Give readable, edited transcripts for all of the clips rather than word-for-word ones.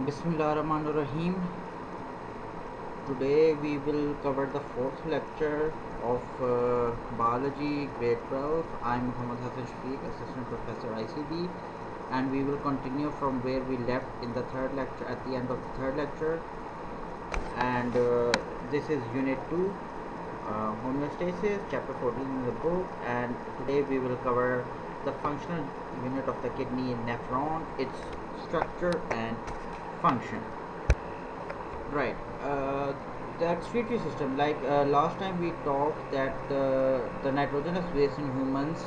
Bismillahirrahmanirrahim. Today we will cover the fourth lecture of biology grade 12. I'm Muhammad Hassan Shafiq, assistant professor ICB, and we will continue from where we left in the third lecture at the end of the third lecture. And this is unit 2, homeostasis, chapter 14 in the book, and today we will cover the functional unit of the kidney, nephron, its structure and function. Right. The excretory system, like last time we talked that the nitrogenous waste in humans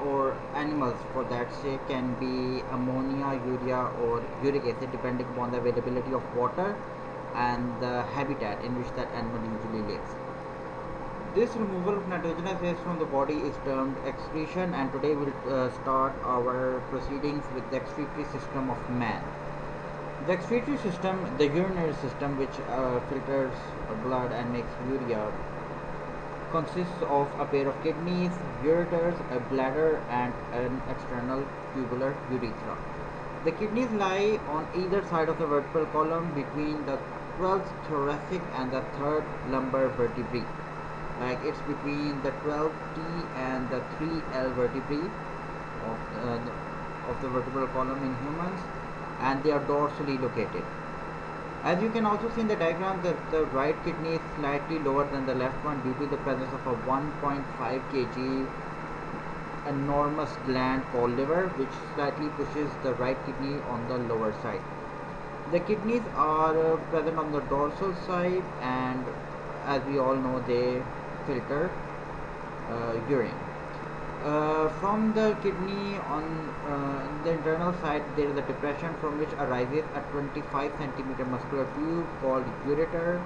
or animals for that sake can be ammonia, urea or uric acid depending upon the availability of water and the habitat in which that animal usually lives. This removal of nitrogenous waste from the body is termed excretion, and today we'll start our proceedings with the excretory system of man. The excretory system, the urinary system, which filters blood and makes urea, consists of a pair of kidneys, ureters, a bladder, and an external tubular urethra. The kidneys lie on either side of the vertebral column between the 12th thoracic and the 3rd lumbar vertebrae. Like it's between the 12T and the 3L vertebrae of the vertebral column in humans, and they are dorsally located. As you can also see in the diagram, the right kidney is slightly lower than the left one due to the presence of a 1.5 kg enormous gland called liver, which slightly pushes the right kidney on the lower side. The kidneys are present on the dorsal side, and as we all know, they filter urine. From the kidney on the internal side, there is a depression from which arises a 25 centimeter muscular tube called ureter,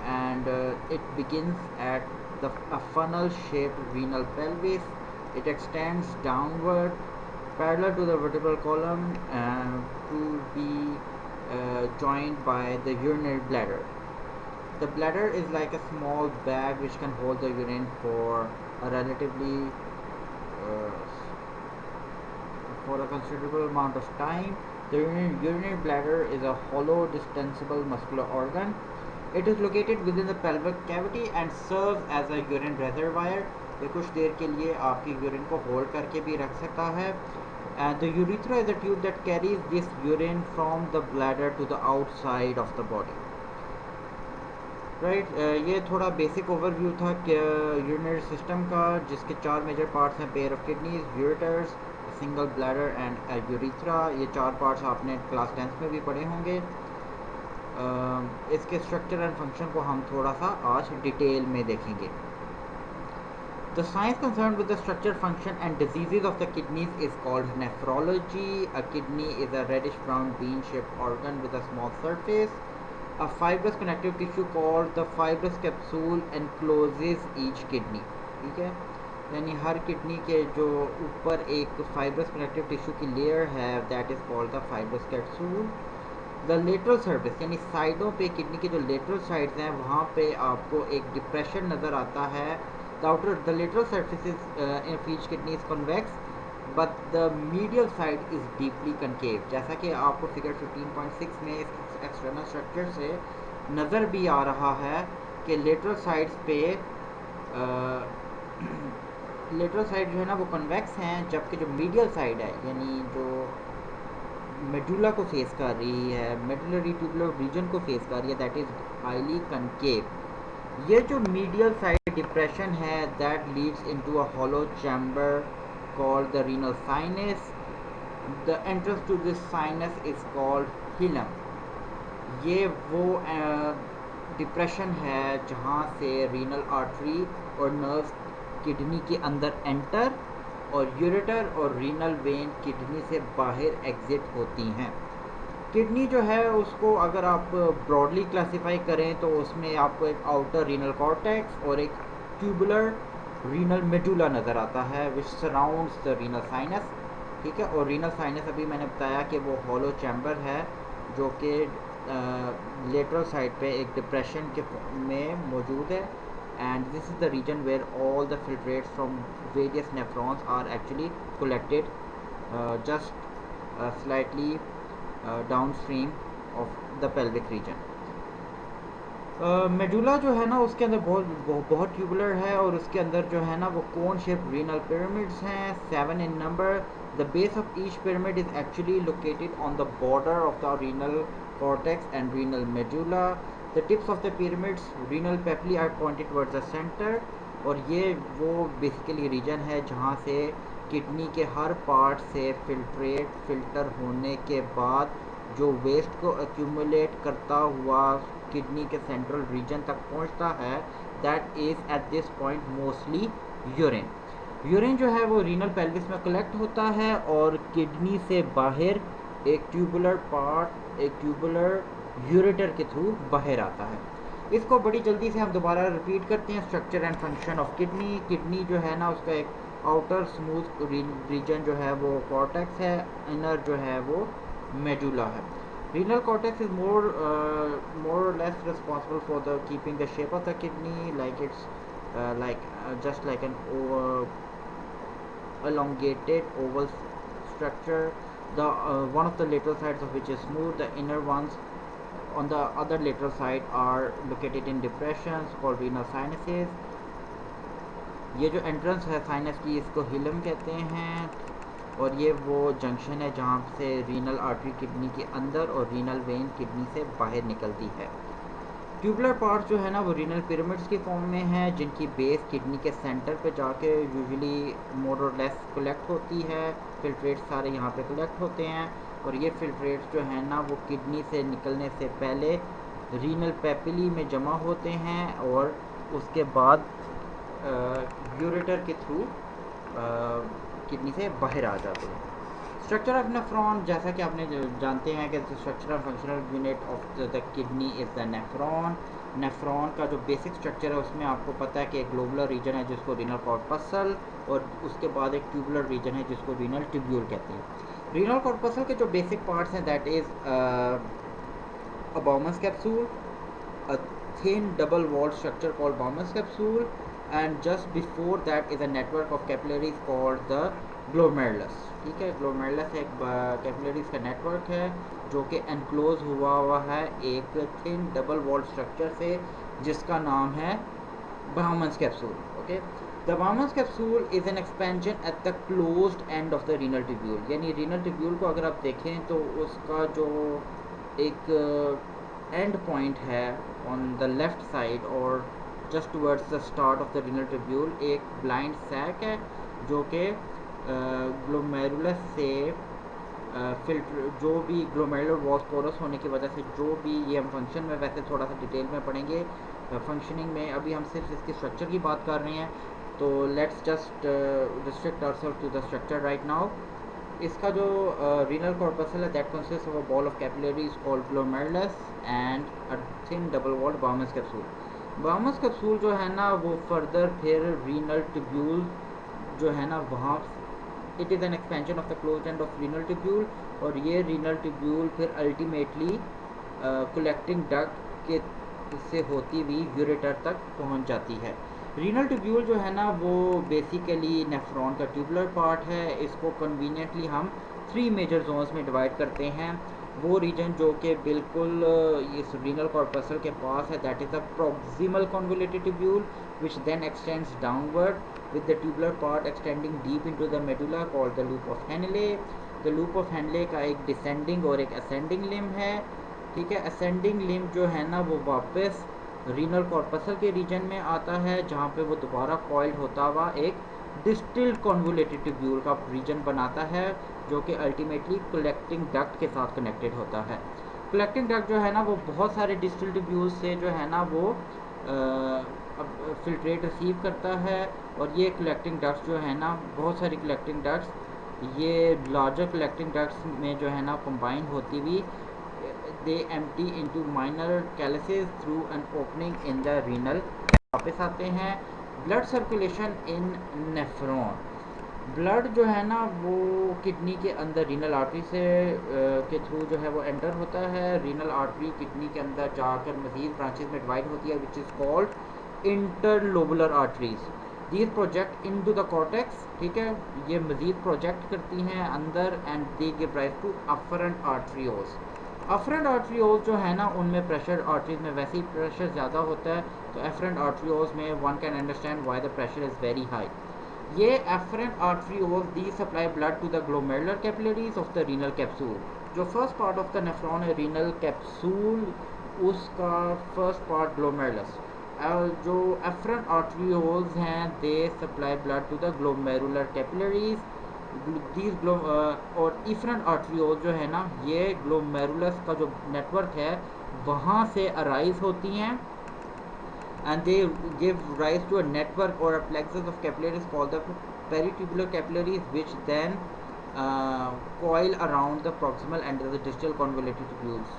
and it begins at a funnel shaped renal pelvis. It extends downward parallel to the vertebral column to be joined by the urinary bladder. The bladder is like a small bag which can hold the urine for a relatively for a considerable amount of time. The urinary bladder is a hollow, distensible muscular organ. It is located within the pelvic cavity and serves as a urine reservoir. ये कुछ देर के लिए आपकी urine को hold करके भी रख सकता है. And the urethra is a tube that carries this urine from the bladder to the outside of the body. Right ये थोड़ा बेसिक ओवरव्यू था यूरिनरी सिस्टम का, जिसके चार मेजर पार्ट्स हैं: pair of kidneys, ureters, single bladder and urethra. ये चार parts आपने क्लास 10th में भी पढ़े होंगे. इसके स्ट्रक्चर एंड फंक्शन को हम थोड़ा सा आज डिटेल में देखेंगे. The science concerned with the structure, function and diseases of the kidneys is called nephrology. A kidney is a reddish brown bean shaped organ with a small surface. A fibrous connective tissue called the fibrous capsule encloses each kidney. ठीक है, यानी हर kidney के जो ऊपर एक fibrous connective tissue की layer है, that is called the fibrous capsule. The lateral surface यानी साइडों पे किडनी के जो लेटरल साइड्स हैं वहाँ पे आपको एक डिप्रेशन नज़र आता है. The lateral surface of each kidney is convex but the medial side is deeply concave. जैसा कि आपको फिगर 15.6 में इस एक्सटर्नल स्ट्रक्चर से नज़र भी आ रहा है कि लेटरल साइड्स पे लेटरल साइड जो है ना वो कन्वेक्स हैं, जबकि जो मीडियल साइड है यानी जो मेडुला को फेस कर रही है, मेडुलरी ट्यूबुलर रीजन को फेस कर रही है, दैट इज हाईली कनकेव. ये जो मीडियल साइड डिप्रेशन है that leads into a hollow chamber called the renal sinus. The entrance to this sinus is called hilum. ये वो डिप्रेशन है जहाँ से रीनल आर्टरी और नर्व्स किडनी के अंदर एंटर और यूरेटर और रीनल वेन किडनी से बाहर एग्जिट होती हैं. किडनी जो है उसको अगर आप ब्रॉडली क्लासिफाई करें तो उसमें आपको एक आउटर रीनल कॉर्टेक्स और एक ट्यूबुलर रीनल मेडुला नज़र आता है विच सराउंड्स द रीनल साइनस. ठीक है, और रीनल साइनस अभी मैंने बताया कि वो हॉलो चैम्बर है जो कि लेटरल साइड पे एक डिप्रेशन के में मौजूद है. And this is the region where all the filtrates from various nephrons are actually collected just slightly downstream of the pelvic region. Medulla जो है ना उसके अंदर बहुत ट्यूबुलर है, और उसके अंदर जो है ना वो कोन शेप रीनल पिरामिड्स हैं, 7 in number. The base of each pyramid is actually located on the border of the renal cortex and renal medulla. The tips of the pyramids renal papillae are pointed towards the centre, और ये वो basically reason है जहाँ से kidney के हर part से filter होने के बाद जो वेस्ट को एक्यूमुलेट करता हुआ किडनी के सेंट्रल रीजन तक पहुंचता है, that is at this point mostly urine. Urine जो है वो रीनल पेल्विस में कलेक्ट होता है और किडनी से बाहर एक ट्यूबुलर यूरेटर के थ्रू बाहर आता है। इसको बड़ी जल्दी से हम दोबारा रिपीट करते हैं। Structure and function of kidney जो है ना उसका एक आउटर स्मूथ रीजन जो है वो कॉर्टेक्स है, इनर जो है वो मेडुला है। Renal cortex is more or less responsible for the keeping the shape of the kidney, like it's just like an elongated oval structure. The one of the lateral sides of which is smooth. The inner ones on the other lateral side are located in depressions called renal sinuses. ये जो entrance है sinus की इसको helium कहते हैं, और ये वो जंक्शन है जहाँ से रीनल आर्टरी किडनी के अंदर और रीनल वेन किडनी से बाहर निकलती है। ट्यूबुलर पार्ट जो है ना वो रीनल पिरामिड्स की फॉर्म में है, जिनकी बेस किडनी के सेंटर पे जाके यूजुअली मोर और लेस कलेक्ट होती है। फिल्ट्रेट्स सारे यहाँ पे कलेक्ट होते हैं, और ये फिल्ट्रेट्स जो है ना वो किडनी से निकलने से पहले रीनल पेपिली में जमा होते हैं और उसके बाद यूरेटर के थ्रू किडनी से बाहर आ जाते हैं। स्ट्रक्चर ऑफ नेफ्रॉन, जैसा कि आपने जानते हैं कि structural functional unit of the kidney is the nephron. Nephron का जो बेसिक स्ट्रक्चर है उसमें आपको पता है कि एक ग्लोबुलर रीजन है जिसको रीनल कॉर्पसल, और उसके बाद एक ट्यूबुलर रीजन है जिसको रीनल ट्यूब्यूल कहते हैं। रीनल कॉर्पसल के जो बेसिक पार्ट्स हैं that is a Bowman's capsule, a thin double walled structure called Bowman's capsule, and just before that is a network of capillaries called the glomerulus। ठीक है, glomerulus एक capillaries का network है जो कि एनक्लोज हुआ है एक थिन डबल वॉल्ड स्ट्रक्चर से जिसका नाम है Bowman's capsule. Okay, the Bowman's capsule is an expansion at the closed end of the renal tubule. यानी रीनल ट्यूब्यूल को अगर आप देखें तो उसका जो एक एंड पॉइंट है ऑन द लेफ्ट साइड और just towards the start of the renal tubule एक ब्लाइंड सैक है जो कि ग्लोमेरुलस से फिल्टर जो भी ग्लोमेरुलर वॉल्स पोरस होने की वजह से जो भी ये हम फंक्शन में वैसे थोड़ा सा डिटेल में पढ़ेंगे फंक्शनिंग में, अभी हम सिर्फ इसकी स्ट्रक्चर की बात कर रहे हैं, तो let's just restrict ourselves to the structure right now. इसका जो रीनल कॉर्पसल है that consist of a ball of capillaries called glomerulus and a thin double walled Bowman's capsule. Bowman's capsule जो है ना वो फर्दर फिर रीनल ट्यूब्यूल जो है ना वहाँ it is an expansion of the close end of renal tubule, और ये रीनल ट्यूब्यूल फिर अल्टीमेटली कलेक्टिंग डक्ट के से होती हुई यूरेटर तक पहुँच जाती है। रीनल ट्यूब्यूल जो है ना वो बेसिकली नेफ्रॉन का ट्यूबुलर पार्ट है। इसको कन्वीनियंटली हम 3 मेजर जोन्स में डिवाइड करते हैं। वो रीजन जो कि बिल्कुल इस रीनल कॉर्पसल के पास है that is the proximal convoluted tubule which then extends downward with the tubular part extending deep into the medulla called the loop of Henle. The loop of Henle का एक descending और एक ascending limb है। ठीक है, ascending limb जो है ना वो वापस रीनल कॉर्पसल के रीजन में आता है जहाँ पे वो दोबारा कॉइल्ड होता हुआ एक डिस्टिल्ड कॉन्वोल्यूटेड ट्यूब्यूल का रीजन बनाता है जो कि अल्टीमेटली कलेक्टिंग डक्ट के साथ कनेक्टेड होता है। कलेक्टिंग डक्ट जो है ना वो बहुत सारे डिस्टिल्ड ट्यूब्यूल्स से जो है ना वो फिल्ट्रेट रिसीव करता है, और ये कलेक्टिंग डक्ट्स जो है ना बहुत सारी कलेक्टिंग डक्ट्स ये लार्जर कलेक्टिंग डक्ट्स में जो है ना कंबाइन होती हुई they empty into minor calyces through an opening in the renal। वापस आते हैं ब्लड सर्कुलेशन इन नेफ्रॉन। ब्लड जो है ना वो किडनी के अंदर रीनल आर्टरी से के थ्रू जो है वो एंटर होता है। रीनल आर्टरी किडनी के अंदर जाकर मजीद ब्रांचेस में डिवाइड होती है which is called interlobular arteries. These project into the cortex, ठीक है, ये मज़ीद प्रोजेक्ट करती हैं अंदर and they give rise to afferent arterioles. Afferent arterioles जो है ना उनमें प्रेशर, आर्टरीज में वैसे ही प्रेशर ज़्यादा होता है, तो एफरेंट आर्टरियोल्स में one can understand why the pressure is very high. ये efferent arterioles the supply blood to the glomerular capillaries of the renal capsule. जो first part of the nephron है रीनल कैप्सूल, उसका first part glomerulus, जो afferent arterioles हैं they supply blood to the glomerular capillaries these और efferent arterioles जो है ना ये ग्लोमेरुलस का जो नेटवर्क है वहाँ से अराइज होती हैं and they give rise to a network or a plexus of capillaries called the peritubular capillaries, which then coil around the proximal and the distal convoluted tubules.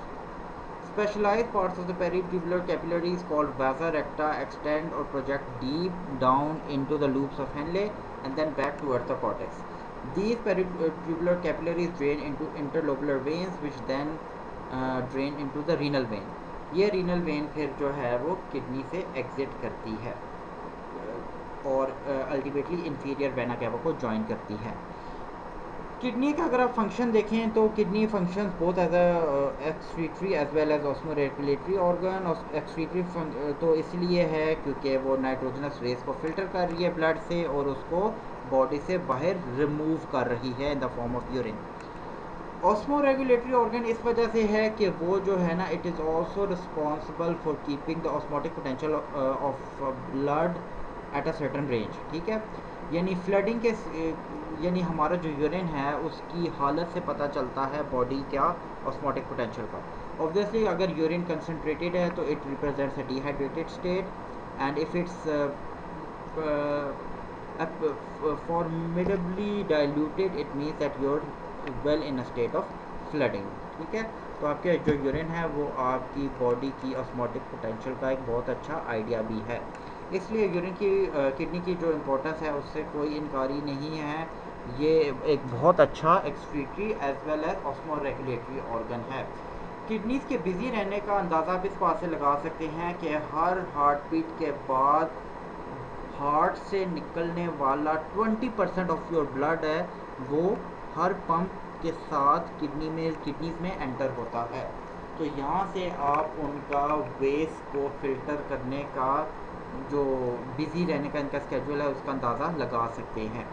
Specialized parts of the peritubular capillaries called vasa recta extend or project deep down into the loops of Henle and then back towards the cortex. These peritubular capillaries drain into interlobular veins, which then drain into the renal vein. ये renal vein फिर जो है वो kidney से exit करती है और ultimately inferior vena cava को ज्वाइन करती है। किडनी का अगर आप फंक्शन देखें तो kidney function both as excretory as well as osmoregulatory organ. Excretory तो इसलिए है क्योंकि वो नाइट्रोजनस रेस को फिल्टर कर रही है ब्लड से और उसको बॉडी से बाहर रिमूव कर रही है in the form of urine. Osmoregulatory organ इस वजह से है कि वो जो है ना it is also responsible for keeping the osmotic potential of blood at a certain range, ठीक है। यानी फ्लडिंग के यानी हमारा जो यूरिन है उसकी हालत से पता चलता है बॉडी क्या ऑस्मोटिक पोटेंशियल का। ऑब्वियसली अगर यूरिन कंसनट्रेटेड है तो it represents a dehydrated state and if it's formidably diluted it means that your well in a state of flooding, ठीक है। तो आपके जो यूरिन है वो आपकी बॉडी की ऑस्मोटिक पोटेंशियल का एक बहुत अच्छा आइडिया भी है। इसलिए यूरिन की किडनी की जो इम्पोर्टेंस है उससे कोई इनकारी नहीं है। ये एक बहुत अच्छा excretory as well as osmoregulatory organ है। किडनीज़ के बिजी रहने का अंदाज़ा आप इस बात से लगा सकते हैं कि हर हार्ट बीट के बाद हार्ट से निकलने वाला 20% ऑफ योर ब्लड है वो हर पंप के साथ किडनीज़ में एंटर होता है। तो यहाँ से आप उनका वेस्ट को फिल्टर करने का जो बिज़ी रहने का इनका स्केड्यूल है उसका अंदाज़ा लगा सकते हैं।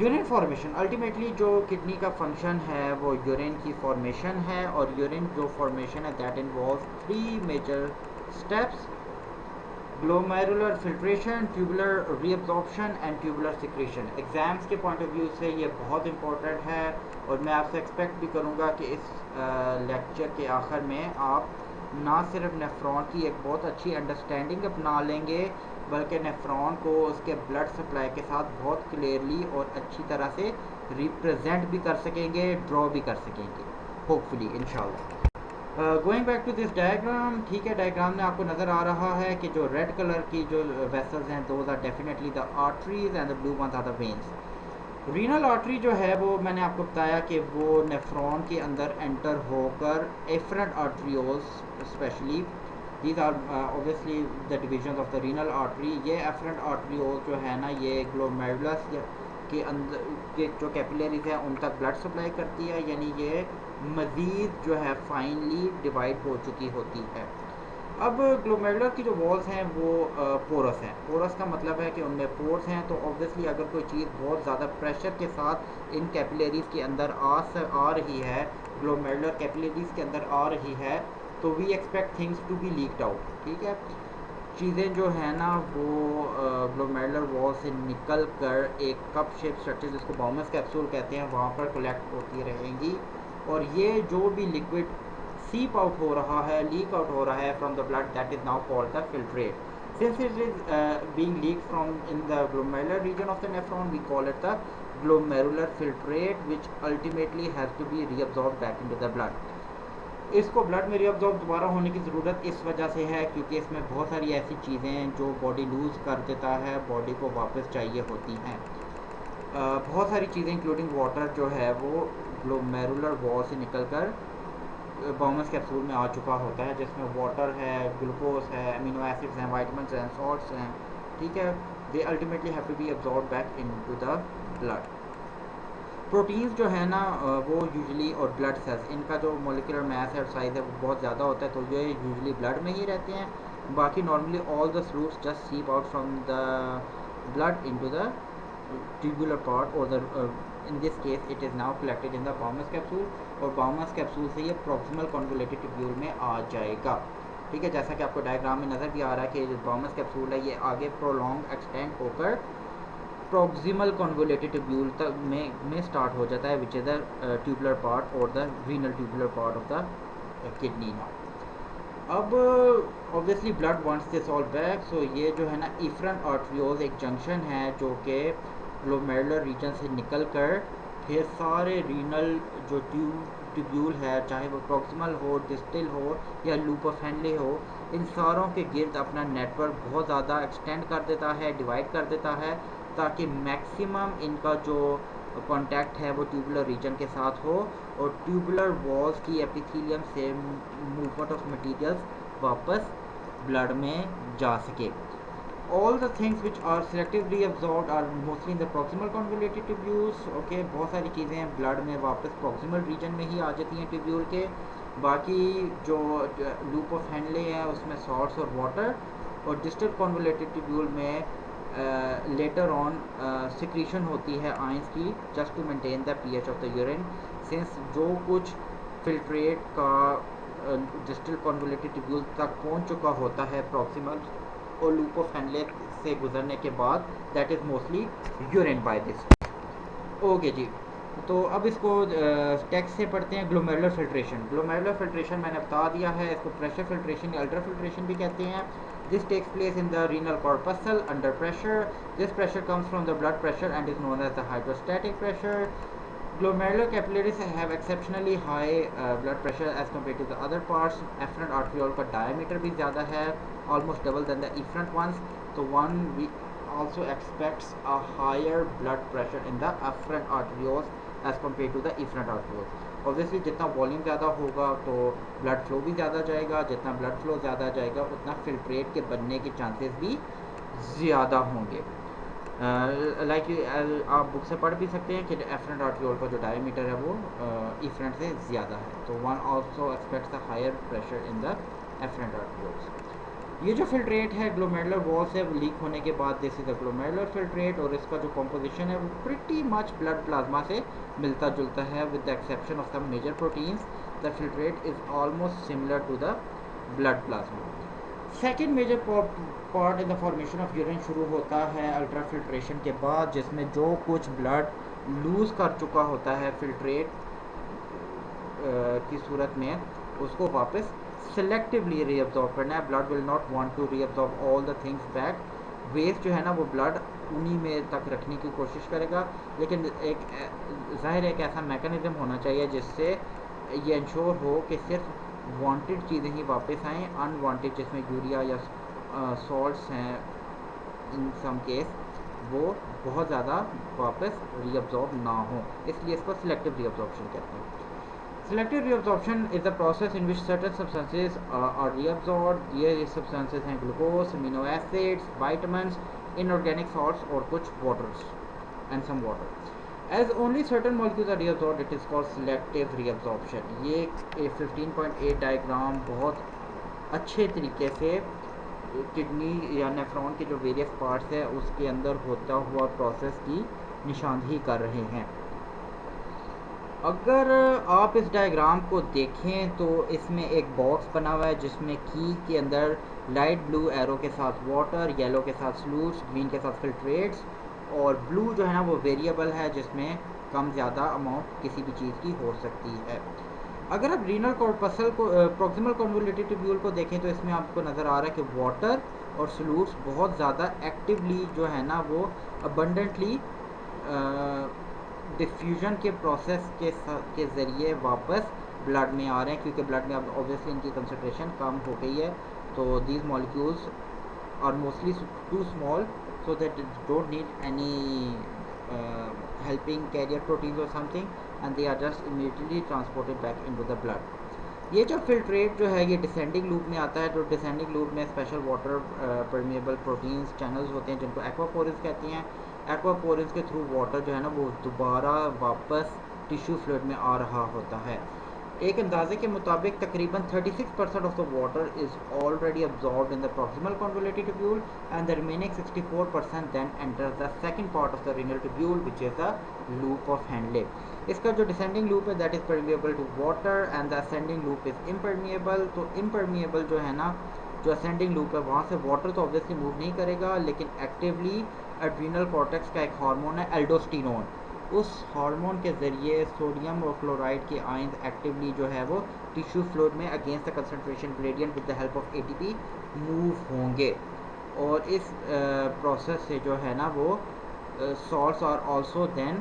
यूरिन फॉर्मेशन, अल्टीमेटली जो किडनी का फंक्शन है वो यूरिन की फॉर्मेशन है और यूरिन जो फॉर्मेशन है that involve 3 major steps: glomerular filtration, tubular reabsorption and tubular secretion. Exams के पॉइंट ऑफ व्यू से ये बहुत इंपॉर्टेंट है और मैं आपसे एक्सपेक्ट भी करूँगा कि इस लेक्चर के आखिर में आप ना सिर्फ नेफ्रॉन की एक बहुत अच्छी अंडरस्टैंडिंग अपना लेंगे बल्कि नेफ्रॉन को उसके ब्लड सप्लाई के साथ बहुत क्लियरली और अच्छी तरह से रिप्रेजेंट भी कर सकेंगे, ड्रॉ भी कर सकेंगे, होपफुली इंशाल्लाह। Going back to this diagram, ठीक है, डायग्राम में आपको नज़र आ रहा है कि जो रेड कलर की जो वेसल्स हैं those are definitely the arteries and the blue ones are the veins. Renal artery जो है वो मैंने आपको बताया कि वो नेफ्रॉन के अंदर एंटर होकर efferent arterioles specially these are obviously the division of the renal artery. ये एफरेंट आर्टरियोल्स जो है ना ये ग्लोमेरुलस के अंदर के जो कैपिलरीज हैं उन तक ब्लड सप्लाई करती है, यानी ये मज़ीद जो है फाइनली डिवाइड हो चुकी होती है। अब ग्लोमेरुलर की जो वॉल्स हैं वो पोरस हैं। पोरस का मतलब है कि उनमें पोर्स हैं, तो ऑब्वियसली अगर कोई चीज़ बहुत ज़्यादा प्रेशर के साथ इन कैपिलरीज़ के अंदर आ रही है, ग्लोमेरुलर कैपिलरीज़ के अंदर आ रही है, तो we expect things to be leaked out, ठीक है। चीज़ें जो है ना वो ग्लोमेरुलर वॉल से निकल कर एक कप शेप स्ट्रक्चर जिसको बाउमस कैप्सूल कहते हैं वहाँ पर कलेक्ट होती रहेंगी और ये जो भी लिक्विड सीप आउट हो रहा है, लीक आउट हो रहा है from the blood, that is now called the filtrate. Since it is being leaked from in the glomerular region of the nephron we call it the glomerular filtrate which ultimately has to be reabsorb back into the blood. इसको blood में reabsorb दोबारा होने की ज़रूरत इस वजह से है क्योंकि इसमें बहुत सारी ऐसी चीज़ें हैं जो बॉडी लूज़ कर देता है, बॉडी को वापस चाहिए होती हैं। बहुत सारी चीज़ें इंक्लूडिंग वाटर जो है वो ग्लोमेरुलर वॉल से निकलकर बाउमस कैप्सूल में आ चुका होता है, जिसमें वाटर है, ग्लूकोज है, अमीनो एसिड्स हैं, वाइटामिन हैं, सॉल्ट्स हैं, ठीक है। they ultimately have to be absorbed back into the blood. Proteins जो है ना वो यूजुअली और ब्लड सेल्स इनका जो मोलिकुलर मास है और साइज़ है वो बहुत ज़्यादा होता है, तो ये यूजुअली ब्लड में ही रहते हैं. बाकी normally all the fluids just seep out from the blood into the tubular part or the in this case it is now collected in the Bowman's capsule और Bowman's capsule से ये proximal convoluted tubule में आ जाएगा. ठीक है, जैसा कि आपको डायग्राम में नज़र भी आ रहा है कि जो Bowman's capsule है ये आगे प्रोलॉन्ग एक्सटेंड होकर proximal convoluted tubule तक में स्टार्ट हो जाता है, which is the tubular part और the renal tubular part of the kidney. Now अब obviously blood wants this all back, so ये जो है ना इफ्रन आर्टरियोल्स एक जंक्शन है जो कि ग्लोमेरुलर रीजन से निकल कर फिर सारे रीनल जो ट्यूब्यूल है, चाहे वो प्रॉक्सिमल हो, डिस्टल हो या लूप ऑफ हेनले हो, इन सारों के गिर्द अपना नेटवर्क बहुत ज़्यादा एक्सटेंड कर देता है, डिवाइड कर देता है, ताकि मैक्सिमम इनका जो कॉन्टैक्ट है वो ट्यूबुलर रीजन के साथ हो और ट्यूबुलर वॉल्स की एपिथेलियम से मूवमेंट ऑफ मटेरियल्स वापस ब्लड में जा सके. All the things which are selectively absorbed are mostly in the proximal convoluted tubules. Okay, बहुत सारी चीज़ें ब्लड में वापस proximal region में ही आ जाती हैं ट्यूब्यूल के. बाकी जो लूप ऑफ हेनले है उसमें सॉल्ट्स और वाटर, और डिस्टल convoluted tubule में लेटर ऑन सिक्रीशन होती है आयंस की just to maintain the pH of the urine, since जो कुछ फिल्ट्रेट का डिस्टल कॉन्वोल्यूटेड ट्यूब्यूल तक पहुंच चुका होता है प्रॉक्सिमल और लूप ऑफ हेनले से गुजरने के बाद, that is mostly urine by this. Okay जी, तो अब इसको टेक्स्ट से पढ़ते हैं. Glomerular filtration. ग्लोमेरुलर फिल्ट्रेशन मैंने बता दिया है, इसको प्रेशर फिल्ट्रेशन या अल्ट्रा फिल्ट्रेशन भी कहते हैं. This takes place in the renal corpuscle under pressure. This pressure comes from the blood pressure and is known as the hydrostatic pressure. Glomerular capillaries have exceptionally high blood pressure as compared to the other parts. Afferent arteriole का diameter भी ज़्यादा है, almost double than the efferent ones. So one we also expects a higher blood pressure in the afferent arterioles as compared to the efferent arterioles. Obviously जितना volume ज़्यादा होगा तो blood flow भी ज़्यादा जाएगा, जितना ब्लड फ्लो ज़्यादा जाएगा उतना फिल्ट्रेट के बनने के चांसेस भी ज़्यादा होंगे. लाइक आप बुक से पढ़ भी सकते हैं कि एफरेंट आर्टियोल का जो डायमीटर है वो इफरेंट से ज़्यादा है, तो one also expects the higher pressure in the afferent arterioles. ये जो फिल्ट्रेट है ग्लोमेरुलर वॉल से लीक होने के बाद this is the glomerular filtrate, और इसका जो कॉम्पोजिशन है वो प्रिटी मच ब्लड प्लाज्मा से मिलता जुलता है with the exception of some major proteins. The filtrate is almost similar to the blood plasma. Second major part in the formation of urine शुरू होता है अल्ट्रा फिल्ट्रेशन के बाद, जिसमें जो कुछ ब्लड लूज़ कर चुका होता है फिल्ट्रेट की सूरत में उसको वापस सेलेक्टिवली रीअब्जॉर्ब करना है. Blood will not want to reabsorb all the things back. Waste जो है ना वो ब्लड उन्हीं में तक रखने की कोशिश करेगा, लेकिन एक ज़ाहिर एक ऐसा मैकेनिज़्म होना चाहिए जिससे ये इंश्योर हो कि सिर्फ वांटेड चीज़ें ही वापस आएँ, अनवांटेड जिसमें यूरिया या सॉल्ट्स हैं इन सम केस वो बहुत ज़्यादा वापस रीअब्जॉर्ब ना हो, इसलिए इसको सिलेक्टिव रीअब्जॉर्प्शन कहते हैं. Selective reabsorption is the process in which certain substances are reabsorbed. ये substances हैं glucose, amino acids, vitamins, inorganic salts और कुछ waters and some water. As only certain molecules are reabsorbed, it is called selective reabsorption. ये 15.8 diagram बहुत अच्छे तरीके से kidney या नेफ्रॉन के जो वेरियस पार्ट्स है उसके अंदर होता हुआ प्रोसेस की निशानदेही कर रहे हैं. अगर आप इस डायग्राम को देखें तो इसमें एक बॉक्स बना हुआ है जिसमें की के अंदर लाइट ब्लू एरो के साथ वाटर, येलो के साथ स्लूट्स, ग्रीन के साथ फिल्ट्रेट्स, और ब्लू जो है ना वो वेरिएबल है जिसमें कम ज़्यादा अमाउंट किसी भी चीज़ की हो सकती है. अगर आप रीनल कॉर्पसल को प्रॉक्सिमल कॉन्वोल्यूटेड ट्यूब्यूल को देखें तो इसमें आपको नज़र आ रहा है कि वाटर और स्लूट्स बहुत ज़्यादा एक्टिवली जो है ना वो अबंडेंटली डिफ्यूजन के प्रोसेस के ज़रिए वापस ब्लड में आ रहे हैं, क्योंकि ब्लड में अब ऑब्वियसली इनकी कंसनट्रेशन कम हो गई है. तो these molecules are mostly too small so that don't need any helping carrier proteins or something, and they are just immediately transported back into the blood. ये जो फिल्ट्रेट जो है ये डिसेंडिंग लूप में आता है। तो डिसेंडिंग लूप में special water permeable proteins channels होते हैं जिनको एक्वापोरिस कहती हैं। एक्वापोरिस के थ्रू वाटर जो है ना वो दोबारा वापस टिश्यू फ्लूइड में आ रहा होता है। एक अंदाजे के मुताबिक तकरीबन 36% of the water is already absorbed in the proximal convoluted tubule and the remaining 64% then enters the second part of the renal tubule which is the loop of Henle. इसका जो डिसेंडिंग लूप है that is permeable to water and the ascending loop is impermeable. तो impermeable जो है ना, जो ascending loop है वहाँ से वाटर तो ऑब्वियसली मूव नहीं करेगा, लेकिन एक्टिवली एड्रीनल कॉर्टेक्स का एक हार्मोन है एल्डोस्टेरोन, उस हार्मोन के ज़रिए सोडियम और क्लोराइड के आयंस एक्टिवली जो है वो टिश्यू फ्लूइड में against the concentration gradient with the help of ATP move होंगे। और इस प्रोसेस से जो है ना वो salts are also then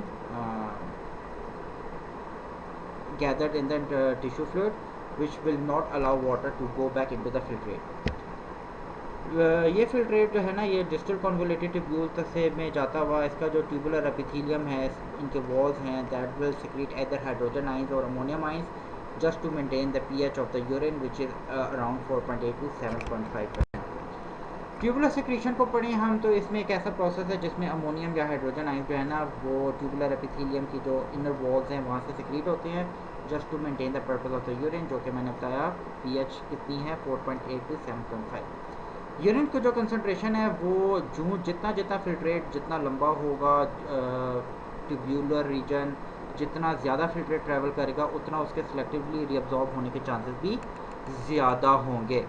gathered in the tissue fluid which will not allow water to go back into the filtrate. ये filtrate जो है ना ये डिस्टल कॉन्वोल्यूटिव ट्यूब्यूल तक से में जाता हुआ इसका जो ट्यूबुलर एपिथेलियम है, इनके वॉल्स हैं, that will secrete either hydrogen ions और ammonium ions just to maintain the pH of the urine which is around 4.8 to 7.5%। Tubular secretion को पढ़ें हम तो इसमें एक ऐसा प्रोसेस है जिसमें अमोनियम या हाइड्रोजन आइंस जो है ना वो ट्यूबुलर एपिथेलियम की जो इनर वॉल्स हैं वहाँ से सिक्रीट होते हैं just to maintain the purpose of the urine, जो कि मैंने बताया पीएच कितनी है 4.8 to 7.5। यूरिन का जो कंसंट्रेशन है वो जितना जितना फिल्ट्रेट जितना लंबा होगा ट्यूब्यूलर रीजन जितना ज़्यादा फिल्ट्रेट ट्रैवल करेगा उतना उसके सेलेक्टिवली रीअब्जॉर्ब होने के चांसेस भी ज़्यादा होंगे।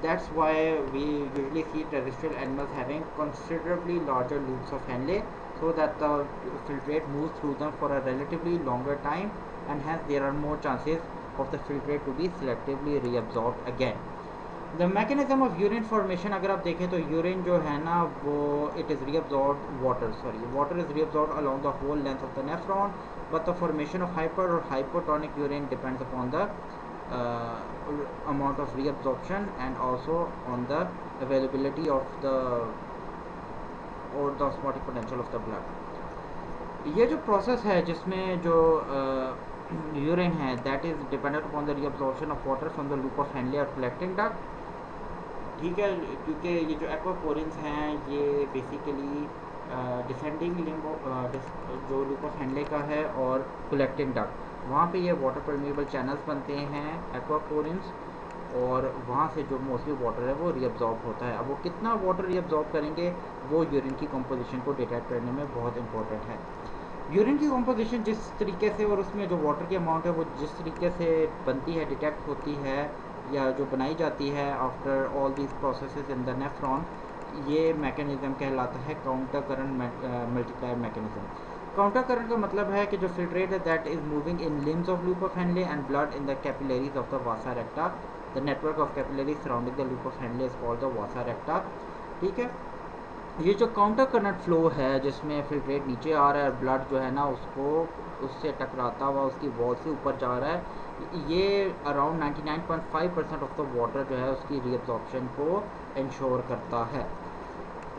That's why we usually see terrestrial animals having considerably larger loops of Henle so that the filtrate moves through them for a relatively longer time and hence there are more chances of the filtrate to be selectively reabsorbed again. The mechanism of urine formation अगर आप देखें तो urine जो है ना वो it is reabsorbed water is reabsorbed along the whole length of the nephron, but the formation of hyper or hypotonic urine depends upon the amount of reabsorption and also on the availability of the or the osmotic potential of the blood। ये जो process है जिसमें जो urine है that is dependent upon the reabsorption of water from the loop of Henle or collecting duct, ठीक है, क्योंकि ये जो एक्वापोरिन्स हैं ये बेसिकली डिसेंडिंग लिम्ब जो लूप ऑफ हैंडले का है और कलेक्टिंग डक्ट वहाँ पे ये वाटर परमेबल चैनल्स बनते हैं एक्वापोरिन्स और वहाँ से जो मोस्टली वाटर है वो रीअब्जॉर्ब होता है। अब वो कितना वाटर रीअब्जॉर्ब करेंगे वो यूरिन की कंपोजिशन को डिटेक्ट करने में बहुत इंपॉर्टेंट है। यूरिन की कंपोजिशन जिस तरीके से और उसमें जो वाटर की अमाउंट है वो जिस तरीके से बनती है डिटेक्ट होती है या जो बनाई जाती है after all these processes in the nephron, ये मैकेनिज्म कहलाता है counter current multiplier mechanism. Counter current का मतलब है कि जो फिल्ट्रेट है that is moving in limbs of loop of handle and blood in the capillaries of the Vasa रेक्टा। The network of capillaries surrounding the loop of handle is called the वासा रेक्टा। ठीक है, ये जो काउंटर करंट फ्लो है जिसमें filtrate नीचे आ रहा है blood जो है ना उससे टकराता हुआ उसकी वॉल से ऊपर जा रहा है, ये अराउंड 99.5% ऑफ द वाटर जो है उसकी रीअब्जॉर्प्शन को इंश्योर करता है।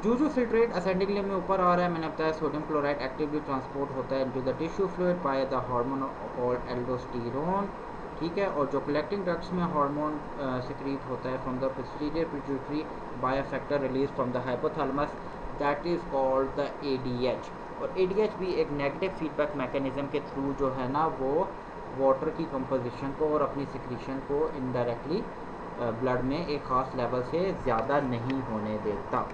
जो फिल्ट्रेट असेंडिंग लिम्ब में ऊपर आ रहा है मैंने बताया सोडियम क्लोराइड एक्टिवली ट्रांसपोर्ट होता है into the tissue fluid by the hormone called aldosterone. ठीक है, और जो कलेक्टिंग डक्ट्स में हार्मोन सिक्रीट होता है from the posterior pituitary by a factor release from the hypothalamus that is called the ADH. और एडीएच भी एक नेगेटिव फीडबैक मैकेनिज्म के थ्रू जो है ना वो वाटर की कंपोजिशन को और अपनी सिक्रीशन को इनडायरेक्टली ब्लड में एक ख़ास लेवल से ज़्यादा नहीं होने देता।